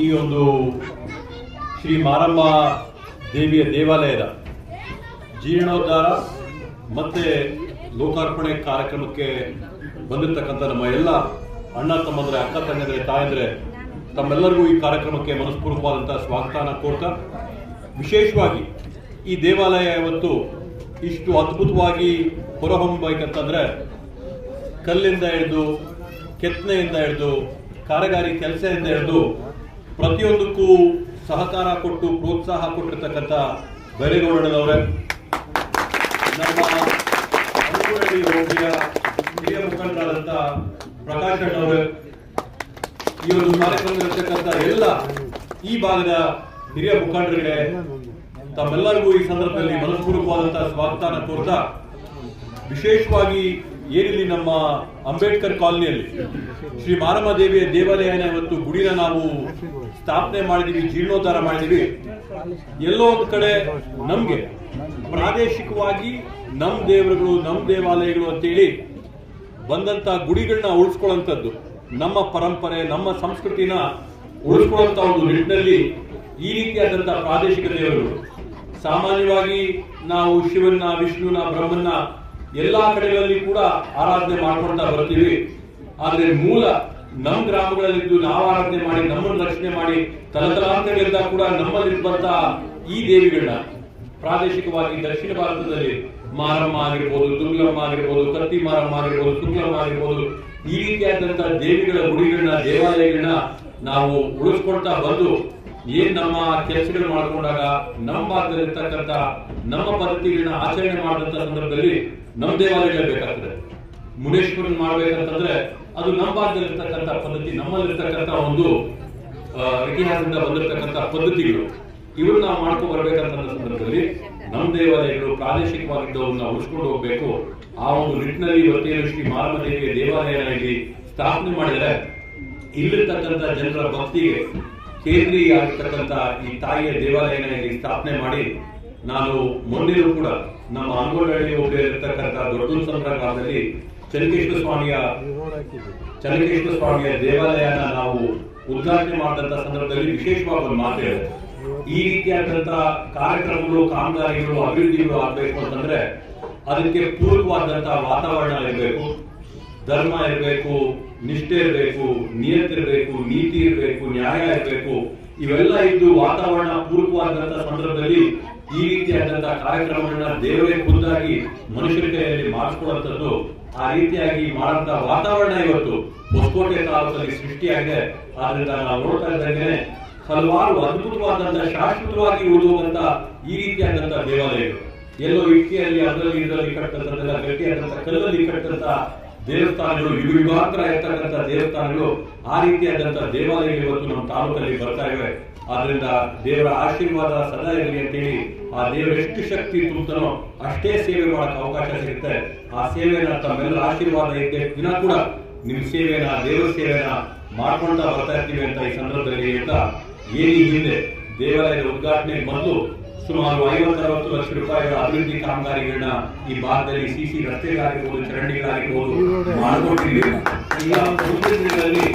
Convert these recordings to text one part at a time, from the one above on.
ಈ ಒಂದು ಶ್ರೀ ಮಾರಮ್ಮ ದೇವಿಯ ದೇವಾಲಯದ ಜೀರ್ಣೋದ್ಧಾರ ಮತ್ತು ಲೋಕಾರ್ಪಣೆ ಕಾರ್ಯಕ್ರಮಕ್ಕೆ ಬಂದಿರತಕ್ಕಂಥ ನಮ್ಮ ಎಲ್ಲ ಅಣ್ಣ ತಮ್ಮಂದರೆ, ಅಕ್ಕ ತಂಗಂದರೆ, ತಾಯಂದರೆ ತಮ್ಮೆಲ್ಲರಿಗೂ ಈ ಕಾರ್ಯಕ್ರಮಕ್ಕೆ ಮನಸ್ಪೂರ್ವಕವಾದಂಥ ಸ್ವಾಗತನ ಕೋರ್ತಾ, ವಿಶೇಷವಾಗಿ ಈ ದೇವಾಲಯ ಇವತ್ತು ಇಷ್ಟು ಅದ್ಭುತವಾಗಿ ಹೊರಹೊಮ್ಮಬೇಕಂತಂದರೆ ಕಲ್ಲಿಂದ ಹಿಡಿದು, ಕೆತ್ತನೆಯಿಂದ ಹಿಡಿದು, ಕಾರಗಾರಿ ಕೆಲಸದಿಂದ ಹಿಡಿದು ಪ್ರತಿಯೊಂದಕ್ಕೂ ಸಹಕಾರ ಕೊಟ್ಟು ಪ್ರೋತ್ಸಾಹ ಕೊಟ್ಟಿರ್ತಕ್ಕಂಥ ಬೈರೇಗೌಡನವರೇ, ನಮ್ಮ ಅಂಕುರಳ್ಳಿ ಹೋಬಳಿಯ ಹಿರಿಯ ಮುಖಂಡರಾದಂಥ ಪ್ರಕಾಶ್ ಅಣ್ಣವರೇ, ಈ ಒಂದು ಕಾರ್ಯಕ್ರಮದಲ್ಲಿರ್ತಕ್ಕಂಥ ಎಲ್ಲ ಈ ಭಾಗದ ಹಿರಿಯ ಮುಖಂಡರಿಗೆ ತಮ್ಮೆಲ್ಲರಿಗೂ ಈ ಸಂದರ್ಭದಲ್ಲಿ ಮನಸ್ಪೂರ್ವಕವಾದಂತಹ ಸ್ವಾಗತನ ಕೋರ್ತಾ, ವಿಶೇಷವಾಗಿ ಏನಿಲ್ಲಿ ನಮ್ಮ ಅಂಬೇಡ್ಕರ್ ಕಾಲನಿಯಲ್ಲಿ ಶ್ರೀ ಮಾರಮ್ಮ ದೇವಿಯ ದೇವಾಲಯನ ಇವತ್ತು ಗುಡಿನ ನಾವು ಸ್ಥಾಪನೆ ಮಾಡಿದೀವಿ, ಜೀರ್ಣೋದ್ಧಾರ ಮಾಡಿದೀವಿ. ಎಲ್ಲೋ ಒಂದು ಕಡೆ ನಮ್ಗೆ ಪ್ರಾದೇಶಿಕವಾಗಿ ನಮ್ಮ ದೇವರುಗಳು, ನಮ್ಮ ದೇವಾಲಯಗಳು ಅಂತೇಳಿ ಬಂದಂತ ಗುಡಿಗಳನ್ನ ಉಳಿಸ್ಕೊಳ್ಳುವಂಥದ್ದು, ನಮ್ಮ ಪರಂಪರೆ, ನಮ್ಮ ಸಂಸ್ಕೃತಿನ ಉಳಿಸ್ಕೊಳ್ಳುವಂತ ಒಂದು ನಿಟ್ಟಿನಲ್ಲಿ ಈ ರೀತಿಯಾದಂಥ ಪ್ರಾದೇಶಿಕ ದೇವರುಗಳು, ಸಾಮಾನ್ಯವಾಗಿ ನಾವು ಶಿವನ್ನ, ವಿಷ್ಣುನ, ಬ್ರಹ್ಮನ್ನ ಎಲ್ಲಾ ಕಡೆಗಳಲ್ಲಿ ಕೂಡ ಆರಾಧನೆ ಮಾಡ್ಕೊಳ್ತಾ ಬರ್ತೀವಿ. ಆದ್ರೆ ಮೂಲ ನಮ್ಮ ಗ್ರಾಮಗಳಲ್ಲಿದ್ದು ನಾವು ಆರಾಧನೆ ಮಾಡಿ, ನಮ್ಮನ್ನು ರಕ್ಷಣೆ ಮಾಡಿ, ತಲತಲಾಂತರಗಳಿಂದ ಕೂಡ ನಮ್ಮಲ್ಲಿರುವಂತ ಈ ದೇವಿಗಳನ್ನ ಪ್ರಾದೇಶಿಕವಾಗಿ ದಕ್ಷಿಣ ಭಾರತದಲ್ಲಿ ಮಾರಮ್ಮ ಆಗಿರ್ಬೋದು, ದುರ್ಗಮ್ಮ ಆಗಿರ್ಬೋದು, ಕತ್ತಿ ಮಾರಮ್ಮ ಆಗಿರ್ಬೋದು, ಶುಕ್ಲಮ್ಮ ಆಗಿರ್ಬೋದು, ಈ ರೀತಿಯಾದಂತಹ ದೇವಿಗಳ ಗುಡಿಗಳನ್ನ, ದೇವಾಲಯಗಳನ್ನ ನಾವು ಉಳಿಸ್ಕೊಳ್ತಾ ಬಂದು ಏನ್ ನಮ್ಮ ಕೆಲಸಗಳು ಮಾಡ್ಕೊಂಡಾಗ ನಮ್ಮ ಭಾಗದಲ್ಲಿರ್ತಕ್ಕಂಥ ನಮ್ಮ ಪದ್ಧತಿಗಳನ್ನ ಆಚರಣೆ ಮಾಡಿದಂತ ಸಂದರ್ಭದಲ್ಲಿ ನಮ್ಮ ದೇವಾಲಯಗಳೇ ಬೇಕಾಗ್ತದೆ. ಮುನೇಶ್ವರನ್ ಮಾಡ್ಬೇಕಂತಂದ್ರೆ ಅದು ನಮ್ಮ ಭಾಗದಲ್ಲಿರ್ತಕ್ಕಂಥ ಪದ್ಧತಿ, ನಮ್ಮಲ್ಲಿರ್ತಕ್ಕಂಥ ಒಂದು ಇತಿಹಾಸದಿಂದ ಬಂದಿರತಕ್ಕಂಥ ಪದ್ಧತಿಗಳು, ಇವನ್ನ ನಾವು ಮಾಡ್ಕೊಂಡು ಬರ್ಬೇಕಂತ ಸಂದರ್ಭದಲ್ಲಿ ನಮ್ಮ ದೇವಾಲಯಗಳು ಪ್ರಾದೇಶಿಕವಾಗಿದ್ದವನ್ನ ಉಳಿಸ್ಕೊಂಡು ಹೋಗ್ಬೇಕು. ಆ ಒಂದು ನಿಟ್ಟಿನಲ್ಲಿ ಇವತ್ತೇನು ಶ್ರೀ ಮಾರಮ್ಮ ದೇವಿಯ ದೇವಾಲಯನ ಇಲ್ಲಿ ಸ್ಥಾಪನೆ ಮಾಡಿದರೆ ಇಲ್ಲಿರ್ತಕ್ಕಂಥ ಜನರ ಭಕ್ತಿಗೆ ಕೇಂದ್ರೀಯ ಆಗಿರ್ತಕ್ಕಂಥ ಈ ತಾಯಿಯ ದೇವಾಲಯನ ಇಲ್ಲಿ ಸ್ಥಾಪನೆ ಮಾಡಿ, ನಾನು ಮೊನ್ನೆಯೂ ಕೂಡ ನಮ್ಮ ಅಂಗೋಡಹಳ್ಳಿ ಹೋಬಳಿಯಲ್ಲಿರ್ತಕ್ಕಂಥ ದೊಡ್ಡಸಂದ್ರ ಗ್ರಾಮದಲ್ಲಿ ಚನ್ನಕೇಶ್ವರ ಸ್ವಾಮಿಯ ದೇವಾಲಯನ ನಾವು ಉದ್ಘಾಟನೆ ಮಾಡಿದಂತ ಸಂದರ್ಭದಲ್ಲಿ ವಿಶೇಷವಾಗಿ ಒಂದು ಮಾತು ಹೇಳಿದೆ. ಈ ರೀತಿಯಾದಂತಹ ಕಾರ್ಯಕ್ರಮಗಳು, ಕಾಮಗಾರಿಗಳು, ಅಭಿವೃದ್ಧಿಗಳು ಆಗಬೇಕು ಅಂತಂದ್ರೆ ಅದಕ್ಕೆ ಪೂರಕವಾದಂತಹ ವಾತಾವರಣ ಇರಬೇಕು, ಧರ್ಮ ಇರಬೇಕು, ನಿಷ್ಠೆ ಇರಬೇಕು, ನಿಯತ್ತಿರಬೇಕು, ನೀತಿ ಇರಬೇಕು, ನ್ಯಾಯ ಇರಬೇಕು. ಇವೆಲ್ಲ ಇದ್ದು ವಾತಾವರಣ ಪೂರಕವಾದಂತಹ ಸಂದರ್ಭದಲ್ಲಿ ಈ ರೀತಿಯಾದಂತಹ ಕಾರ್ಯಕ್ರಮಗಳನ್ನ ದೇವರೇ ಖುದ್ದಾಗಿ ಮನುಷ್ಯರ ಕೈಯಲ್ಲಿ ಮಾಡಿಸ್ಕೊಳ್ಳುವಂಥದ್ದು, ಆ ರೀತಿಯಾಗಿ ಮಾಡುವಂತಹ ವಾತಾವರಣ ಇವತ್ತು ಹೊಸಕೋಟೆ ತಾಲೂಕಲ್ಲಿ ಸೃಷ್ಟಿಯಾಗಿದೆ. ಆದ್ರಿಂದ ನಾವು ನೋಡ್ತಾ ಇದ್ದಂಗೆ ಹಲವಾರು ಅದ್ಭುತವಾದಂತಹ ಶಾಶ್ವತವಾಗಿ ಉಳಿದುವಂತ ಈ ರೀತಿಯಾದಂತಹ ದೇವಾಲಯಗಳು, ಎಲ್ಲೋ ಇಟ್ಟಿಯಲ್ಲಿ ಅದರಲ್ಲಿ ಇದರಲ್ಲಿ ಕಟ್ಟಂತದ್ದೆಲ್ಲ ಗಟ್ಟಿಯಾದಂತಹ ಕಲ್ಲಲ್ಲಿ ಕಟ್ಟಂತ ದೇವಸ್ಥಾನಗಳು, ಯುಗಾಂತರ ಇರ್ತಕ್ಕಂಥ ದೇವಸ್ಥಾನಗಳು, ಆ ರೀತಿಯಾದಂತಹ ದೇವಾಲಯಗಳು ಇವತ್ತು ನಮ್ಮ ತಾಲೂಕಲ್ಲಿ ಬರ್ತಾ ಇವೆ. ಆದ್ರಿಂದ ದೇವರ ಆಶೀರ್ವಾದ ಸದಾ ಇರಲಿ ಅಂತೇಳಿ, ಆ ದೇವರ ಎಷ್ಟು ಶಕ್ತಿ ತುಂಬತಾನೋ ಅಷ್ಟೇ ಸೇವೆ ಮಾಡಕ್ ಅವಕಾಶ ಸಿಗುತ್ತೆ. ಆ ಸೇವೆನ ತಮ್ಮೆಲ್ಲರ ಆಶೀರ್ವಾದ ಇದ್ದೆ ದಿನ ಕೂಡ ನಿಮ್ ಸೇವೆನ, ದೇವರ ಸೇವೆನ ಮಾಡ್ಕೊಳ್ತಾ ಬರ್ತಾ ಇರ್ತೀವಿ ಅಂತ ಈ ಸಂದರ್ಭದಲ್ಲಿ ಹೇಳ್ತಾ, ಏನಿ ಹಿಂದೆ ದೇವಾಲಯದ ಉದ್ಘಾಟನೆ ಮೊದಲು ಸುಮಾರು 50-60 ಲಕ್ಷ ರೂಪಾಯಿಗಳ ಅಭಿವೃದ್ಧಿ ಕಾಮಗಾರಿಗಳನ್ನ ಈ ಭಾಗದಲ್ಲಿ ಸಿಸಿ ರಸ್ತೆಗಳಾಗಿರ್ಬೋದು, ಚರಂಡಿಗಳಾಗಿರ್ಬೋದು ಮಾಡಿಕೊಟ್ಟಿದ್ದೀವಿ. ಈಗ ಮುಂದಿನ ದಿನಗಳಲ್ಲಿ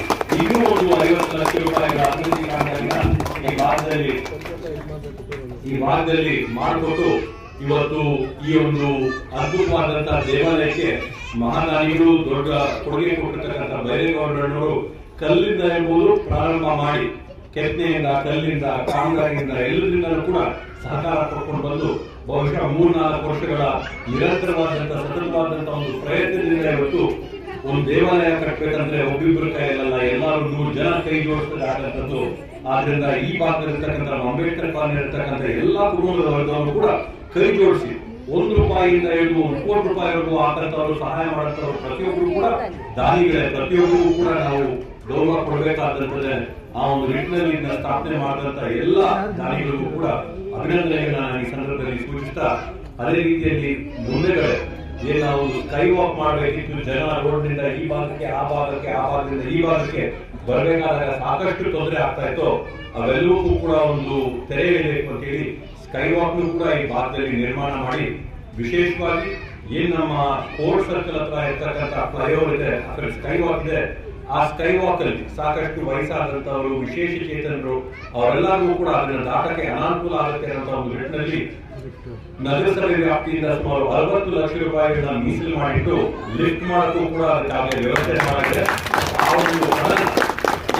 ಇನ್ನೂ ಒಂದು 50 ಲಕ್ಷ ರೂಪಾಯಿಗಳ ಅಭಿವೃದ್ಧಿ ಕಾಮಗಾರಿಗಳನ್ನ ಈ ಭಾಗದಲ್ಲಿ ಮಾಡಿಕೊಟ್ಟು ಇವತ್ತು ಈ ಒಂದು ಅದ್ಭುತವಾದಂತಹ ದೇವಾಲಯಕ್ಕೆ ಮಹಾದಾನಿಗಳು ದೊಡ್ಡ ಕೊಡುಗೆ ಕೊಟ್ಟಿರ್ತಕ್ಕಂಥ ಬೈರೇಗೌಡರವರು ಕಲ್ಲಿಂದ ಎಂಬುದು ಪ್ರಾರಂಭ ಮಾಡಿ, ಕೆತ್ತನೆಯಿಂದ, ಕಲ್ಲಿಂದ, ಕಾಮಗಾರಿಯಿಂದ ಎಲ್ಲರಿಂದಲೂ ಕೂಡ ಸಹಕಾರ ಕೊಡ್ಕೊಂಡು ಬಂದು ಬಹುಶಃ 3-4 ವರ್ಷಗಳ ನಿರಂತರವಾದಂತಹ ಸತತವಾದಂತಹ ಒಂದು ಪ್ರಯತ್ನದಿಂದ ಇವತ್ತು ಒಂದು ದೇವಾಲಯ ಕಟ್ಟಬೇಕಂದ್ರೆ ಒಬ್ಬಿಬ್ಬರು ಕೈಯಲ್ಲ, ಎಲ್ಲರೂ 100 ಜನ ಕೈ ಜೋಡಿಸಬೇಕಾದಂಥದ್ದು. ಆದ್ರಿಂದ ಈ ಭಾಗದಲ್ಲಿರ್ತಕ್ಕಂಥ ಅಂಬೇಡ್ಕರ್ ಕಾಲನಿ ಇರ್ತಕ್ಕಂಥ ಎಲ್ಲಾ ಕುಟುಂಬದ ವರ್ಗವನ್ನು ಕೂಡ ಕೈ ಜೋಡಿಸಿ ₹1 ಇಂದ ಹಿಡಿದು 1 ಕೋಟಿ ರೂಪಾಯಿವರೆಗೂ ಹಾಕಂತವರು, ಸಹಾಯ ಮಾಡಂತವ್ರು ಪ್ರತಿಯೊಬ್ಬರು ಕೂಡ ದಾನಿಗಳೇ. ಪ್ರತಿಯೊಬ್ಬರಿಗೂ ಕೂಡ ನಾವು ಗೌರವ ಕೊಡಬೇಕಾದಂತದ್ದೇ. ಆ ಒಂದು ನಿಟ್ಟಿನಲ್ಲಿ ಸ್ಥಾಪನೆ ಮಾಡಿದಂತ ಎಲ್ಲ ದಾನಿಗಳಿಗೂ ಕೂಡ ಅಭಿನಂದನೆಗಳನ್ನ ನಾನು ಈ ಸಂದರ್ಭದಲ್ಲಿ ಸೂಚಿಸ್ತಾ, ಅದೇ ರೀತಿಯಲ್ಲಿ ಮುಂದೆಗಡೆ ಏನ್ ನಾವು ಸ್ಕೈ ವಾಕ್ ಮಾಡಬೇಕಿತ್ತು, ಜನ ರೋಡ್ನಿಂದ ಈ ಭಾಗಕ್ಕೆ, ಆ ಭಾಗಕ್ಕೆ, ಆ ಭಾಗದಿಂದ ಈ ಭಾಗಕ್ಕೆ ಬರಬೇಕಾದಾಗ ಸಾಕಷ್ಟು ತೊಂದರೆ ಆಗ್ತಾ ಇತ್ತು, ಅವೆಲ್ಲವೂ ಕೂಡ ಒಂದು ತೆರೆ ಇರಬೇಕು ಅಂತ ಹೇಳಿ ಸ್ಕೈ ವಾಕ್ ಕೂಡ ಈ ಭಾಗದಲ್ಲಿ ನಿರ್ಮಾಣ ಮಾಡಿ, ವಿಶೇಷವಾಗಿ ಏನ್ ನಮ್ಮ ಕೋರ್ಟ್ ಸರ್ಕಲ್ ಹತ್ರ ಇರ್ತಕ್ಕಂಥ ಫ್ಲೈಓವರ್ ಇದೆ, ಆ ಕಡೆ ಸ್ಕೈ ವಾಕ್ ಇದೆ, ಆ ಸ್ಕೈ ವಾಕ್ ಅಲ್ಲಿ ಸಾಕಷ್ಟು ವಯಸ್ಸಾದಂತವರು, ವಿಶೇಷ ಚೇತನರು ಅವರೆಲ್ಲರಿಗೂ ಕೂಡ ಅದನ್ನ ದಾಟಕ್ಕೆ ಅನಾನುಕೂಲ ಆಗುತ್ತೆ ಅನ್ನೋ ಒಂದು ನಿಟ್ಟಿನಲ್ಲಿ ನಗರಸಭೆ ವ್ಯಾಪ್ತಿಯಿಂದ ಸುಮಾರು 60 ಲಕ್ಷ ರೂಪಾಯಿಗಳನ್ನ ಮೀಸಲು ಮಾಡಿಟ್ಟು ಲಿಫ್ಟ್ ಮಾಡೋಕ್ಕೂ ಕೂಡ ಅದಕ್ಕಾಗಲೇ ವ್ಯವಸ್ಥೆ ಮಾಡಿದೆ. ಆ ಒಂದು ಹಣ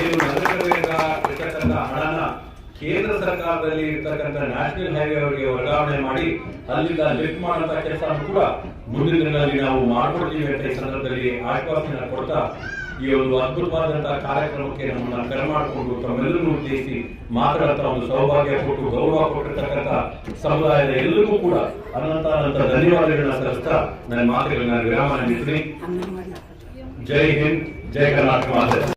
ಏನು ನಗರಸಭೆಯಿಂದ ಇರ್ತಕ್ಕಂಥ ಹಣನ ಕೇಂದ್ರ ಸರ್ಕಾರದಲ್ಲಿ ಇರ್ತಕ್ಕಂಥ ನ್ಯಾಷನಲ್ ಹೈವೇ ಅವರಿಗೆ ವರ್ಗಾವಣೆ ಮಾಡಿ ಅಲ್ಲಿಂದ ಲಿಫ್ಟ್ ಮಾಡುವಂತ ಕೆಲಸ ಕೂಡ ಮುಂದಿನ ದಿನಗಳಲ್ಲಿ ನಾವು ಮಾಡಿಕೊಡ್ತೀವಿ ಅಂತ ಈ ಸಂದರ್ಭದಲ್ಲಿ ಆಶ್ವಾಸನೆ ಕೊಡ್ತಾ ಈ ಒಂದು ಅದ್ಭುತವಾದಂತಹ ಕಾರ್ಯಕ್ರಮಕ್ಕೆ ನಮ್ಮನ್ನ ಕರೆಮಾಡಿಕೊಂಡು ತಮ್ಮೆಲ್ಲರೂ ಉದ್ದೇಶಿಸಿ ಮಾತನಾಡುತ್ತಾ ಒಂದು ಸೌಭಾಗ್ಯ ಕೊಟ್ಟು ಗೌರವ ಕೊಟ್ಟಿರ್ತಕ್ಕಂಥ ಸಮುದಾಯದ ಎಲ್ಲರಿಗೂ ಕೂಡ ಅನಂತ ಧನ್ಯವಾದಗಳನ್ನ ಸಲ್ಲಿಸ್ತಾ ನನ್ನ ಮಾತುಗಳನ್ನ ವಿರಾಮ ನೀಡ್ತೀನಿ. ಜೈ ಹಿಂದ್, ಜೈ ಕರ್ನಾಟಕ.